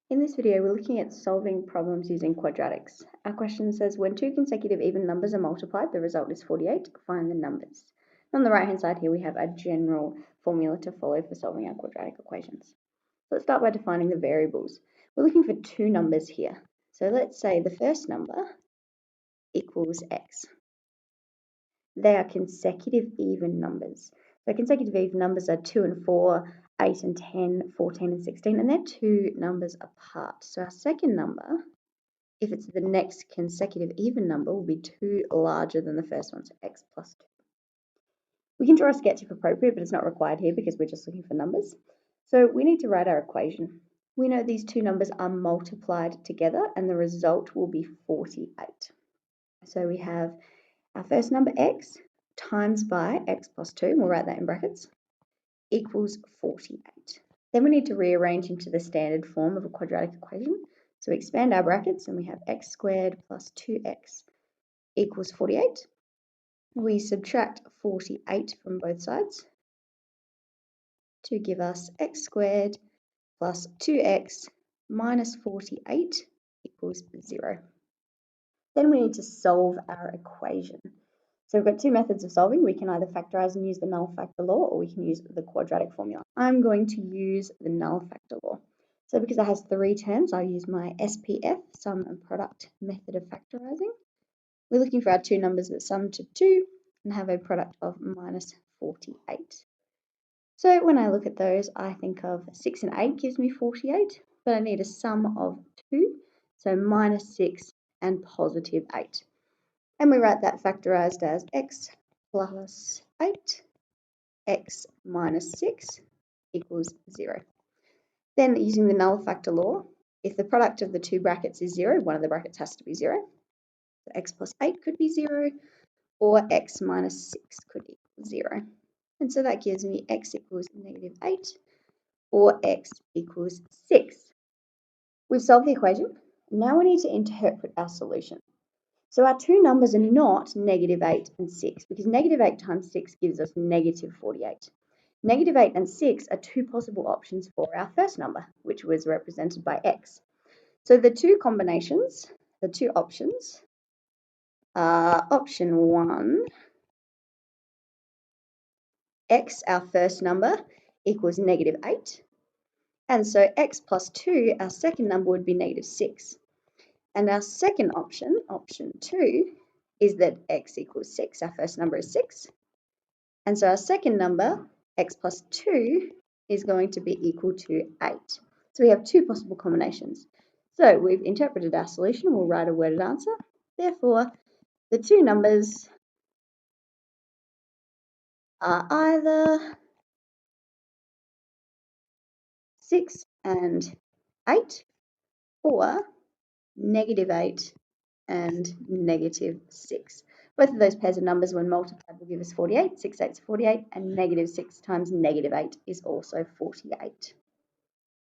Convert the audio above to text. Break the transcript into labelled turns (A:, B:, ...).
A: In this video, we're looking at solving problems using quadratics. Our question says, when two consecutive even numbers are multiplied, the result is 48. Find the numbers. On the right-hand side here, we have a general formula to follow for solving our quadratic equations. Let's start by defining the variables. We're looking for two numbers here. So let's say the first number equals x. They are consecutive even numbers. So consecutive even numbers are 2 and 4, 8 and 10, 14 and 16, and they're two numbers apart. So our second number, if it's the next consecutive even number, will be 2 larger than the first one, so x plus 2. We can draw a sketch if appropriate, but it's not required here because we're just looking for numbers. So we need to write our equation. We know these two numbers are multiplied together and the result will be 48. So we have our first number x times by x plus 2, and we'll write that in brackets, equals 48. Then we need to rearrange into the standard form of a quadratic equation. So we expand our brackets and we have x squared plus 2x equals 48. We subtract 48 from both sides to give us x squared plus 2x minus 48 equals 0. Then we need to solve our equation. So we've got two methods of solving. We can either factorize and use the null factor law, or we can use the quadratic formula. I'm going to use the null factor law. So because it has three terms, I'll use my SPF, sum and product method of factorizing. We're looking for our two numbers that sum to 2 and have a product of minus 48. So when I look at those, I think of 6 and 8 gives me 48, but I need a sum of 2, so minus 6 and positive 8. And we write that factorized as x plus 8, x minus 6 equals 0. Then using the null factor law, if the product of the two brackets is 0, one of the brackets has to be 0. So x plus 8 could be 0, or x minus 6 could equal 0. And so that gives me x equals negative 8, or x equals 6. We've solved the equation. Now we need to interpret our solution. So our two numbers are not negative 8 and 6, because negative 8 times 6 gives us negative 48. Negative 8 and 6 are two possible options for our first number, which was represented by x. So the two combinations, the two options, are option 1, x, our first number, equals negative 8. And so x plus 2, our second number, would be negative 6. And our second option, option 2, is that x equals 6. Our first number is 6. And so our second number, x plus 2, is going to be equal to 8. So we have two possible combinations. So we've interpreted our solution. We'll write a worded answer. Therefore, the two numbers are either 6 and 8 or negative 8 and negative 6. Both of those pairs of numbers, when multiplied, will give us 48. 6 8 is 48, and negative 6 times negative 8 is also 48.